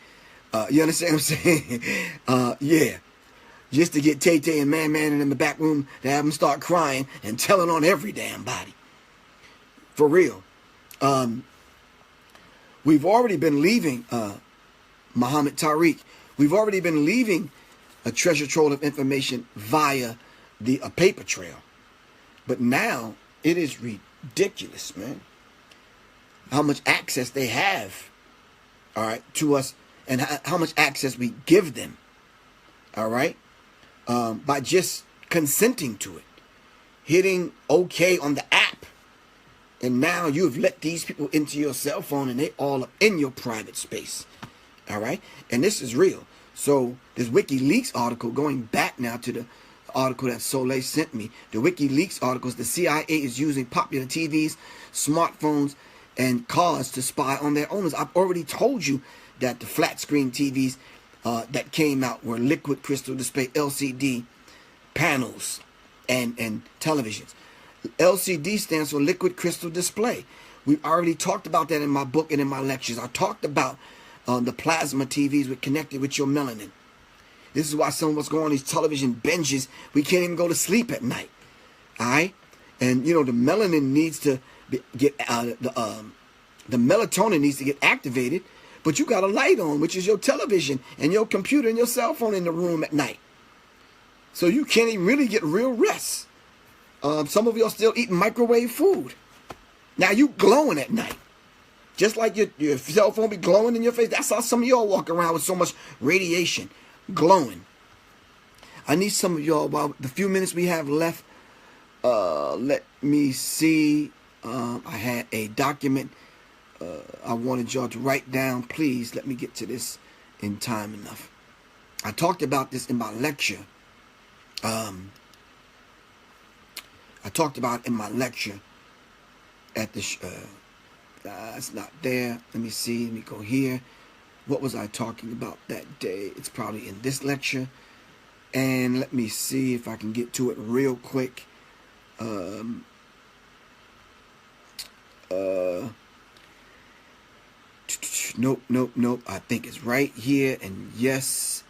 You understand what I'm saying? Yeah. Just to get Tay-Tay and Man in the back room to have them start crying and telling on every damn body. For real. We've already been leaving Muhammad Tariq. We've already been leaving a treasure trove of information via a paper trail. But now it is ridiculous, man. How much access they have, all right, to us, and how much access we give them, all right, by just consenting to it, hitting OK on the app. And now you've let these people into your cell phone and they all up in your private space. All right. And this is real. So this WikiLeaks article, going back now to the article that Soleil sent me, the WikiLeaks articles, the CIA is using popular TVs, smartphones, and cars to spy on their owners. I've already told you that the flat screen TVs that came out were liquid crystal display LCD panels and televisions. LCD stands for liquid crystal display. We've already talked about that in my book and in my lectures. I talked about the plasma TVs with connected with your melanin. This is why some of us go on these television binges. We can't even go to sleep at night. All right? And, the melanin needs to get the melatonin needs to get activated, but you got a light on, which is your television and your computer and your cell phone in the room at night. So you can't even really get real rest. Some of you are still eating microwave food. Now you glowing at night. Just like your cell phone be glowing in your face. That's how some of y'all walk around with so much radiation. Glowing. I need some of y'all, while the few minutes we have left, let me see. I had a document I wanted y'all to write down. Please let me get to this in time enough. I talked about this in my lecture. I talked about in my lecture at the it's not there. Let me see. Let me go here. What was I talking about that day? It's probably in this lecture. And let me see if I can get to it real quick. Nope. I think it's right here. And yes,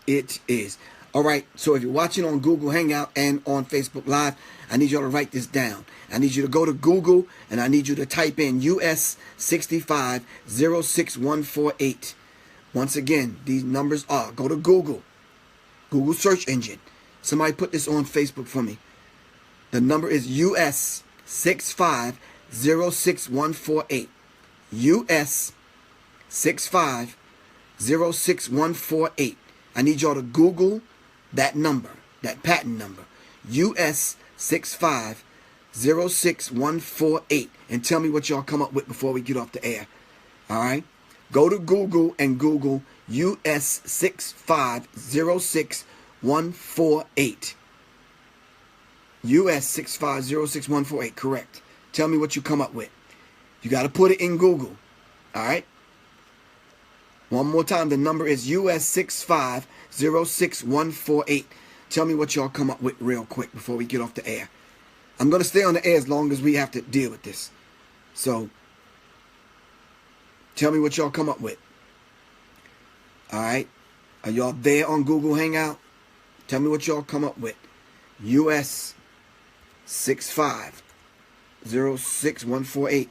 it is. All right. So if you're watching on Google Hangout and on Facebook Live, I need y'all to write this down. I need you to go to Google and I need you to type in US 6506148. Once again, these numbers are, go to Google search engine. Somebody put this on Facebook for me. The number is US 6506148. US 6506148. I need y'all to Google that number, that patent number, US 6506148, and tell me what y'all come up with before we get off the air. All right? Go to Google and Google US 6506148. US 6506148, correct. Tell me what you come up with. You got to put it in Google. All right? One more time, the number is US 6506148. Tell me what y'all come up with real quick before we get off the air. I'm going to stay on the air as long as we have to deal with this. So, tell me what y'all come up with. All right? Are y'all there on Google Hangout? Tell me what y'all come up with. US 6506148.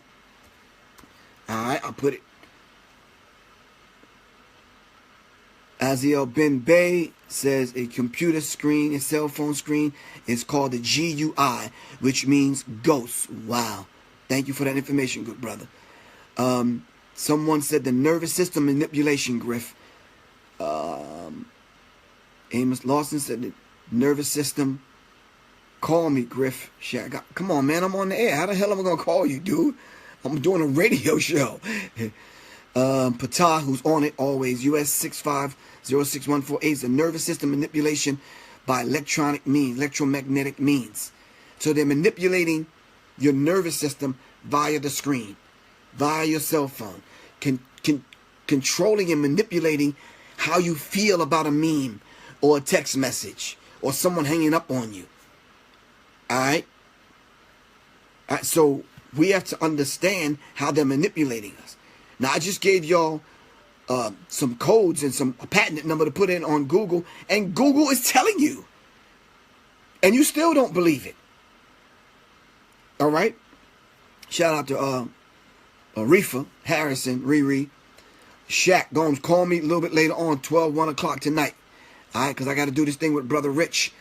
All right, I'll put it. Aziel Ben Bay says a computer screen, a cell phone screen is called the GUI, which means ghost. Wow. Thank you for that information, good brother. Someone said the nervous system manipulation, Griff. Amos Lawson said the nervous system. Call me, Griff. Come on, man. I'm on the air. How the hell am I going to call you, dude? I'm doing a radio show. Patah, who's on it always, US 6506148, is the nervous system manipulation by electromagnetic means. So they're manipulating your nervous system via the screen, via your cell phone, controlling and manipulating how you feel about a meme or a text message or someone hanging up on you. All right? So we have to understand how they're manipulating us. Now, I just gave y'all some codes and a patent number to put in on Google, and Google is telling you. And you still don't believe it. All right? Shout out to Reefa, Harrison, Riri, Shaq Gomes. Call me a little bit later on, 1 o'clock tonight. All right? Because I got to do this thing with Brother Rich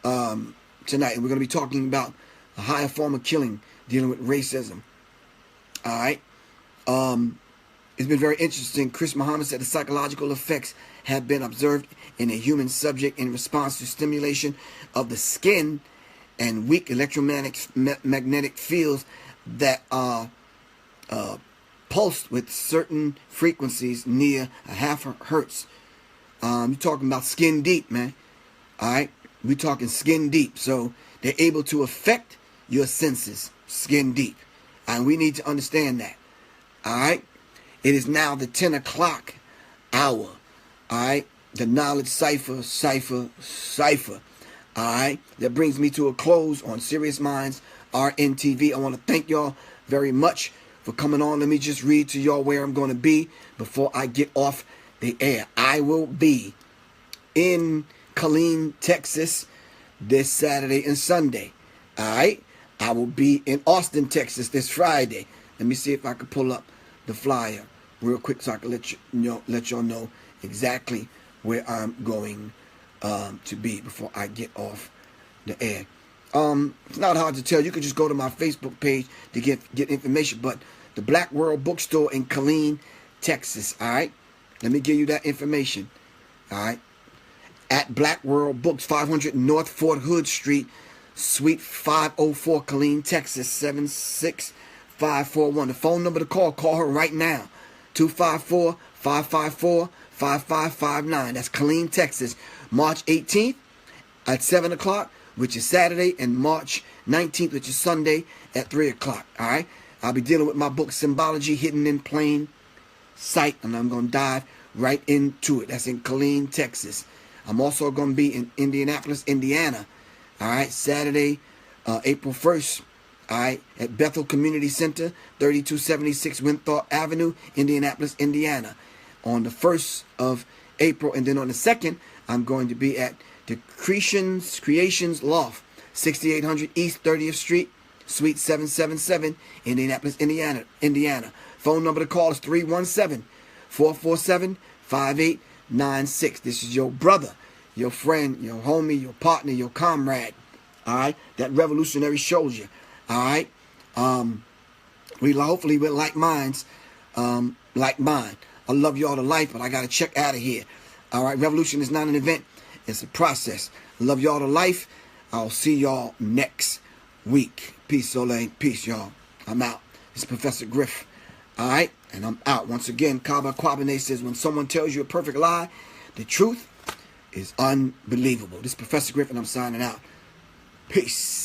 tonight. And we're going to be talking about a higher form of killing, dealing with racism. All right? It's been very interesting. Chris Muhammad said the psychological effects have been observed in a human subject in response to stimulation of the skin and weak electromagnetic fields that are pulsed with certain frequencies near a half hertz. You're talking about skin deep, man. All right? We're talking skin deep. So they're able to affect your senses skin deep. And we need to understand that. All right? It is now the 10 o'clock hour. All right? The knowledge cipher. All right? That brings me to a close on Serious Minds RNTV. I want to thank y'all very much for coming on. Let me just read to y'all where I'm going to be before I get off the air. I will be in Killeen, Texas this Saturday and Sunday. All right? I will be in Austin, Texas this Friday. Let me see if I can pull up the flyer real quick so I can let y'all know exactly where I'm going to be before I get off the air. It's not hard to tell. You can just go to my Facebook page to get information. But the Black World Bookstore in Killeen, Texas. All right? Let me give you that information. All right? at Black World Books, 500 North Fort Hood Street, Suite 504, Killeen, Texas, 76541. The phone number to call her right now, 254-554-5559. That's Killeen, Texas. March 18th at 7 o'clock, which is Saturday, and March 19th, which is Sunday, at 3 o'clock. All right? I'll be dealing with my book, Symbology Hidden in Plain Sight, and I'm going to dive right into it. That's in Killeen, Texas. I'm also going to be in Indianapolis, Indiana. All right? Saturday, April 1st. All right? At Bethel Community Center, 3276 Winthrop Avenue, Indianapolis, Indiana. On the 1st of April, and then on the 2nd, I'm going to be at the Creations Loft, 6800 East 30th Street, Suite 777, Indianapolis, Indiana. Phone number to call is 317-447-5896. This is your brother, your friend, your homie, your partner, your comrade. All right? That revolutionary soldier. All right? We hopefully with like minds, like mine. I love y'all to life, but I got to check out of here. All right? Revolution is not an event. It's a process. I love y'all to life. I'll see y'all next week. Peace, Soleil. Peace, y'all. I'm out. It's Professor Griff. All right? And I'm out. Once again, Kaba Kwabene says, when someone tells you a perfect lie, the truth is unbelievable. This is Professor Griff, and I'm signing out. Peace.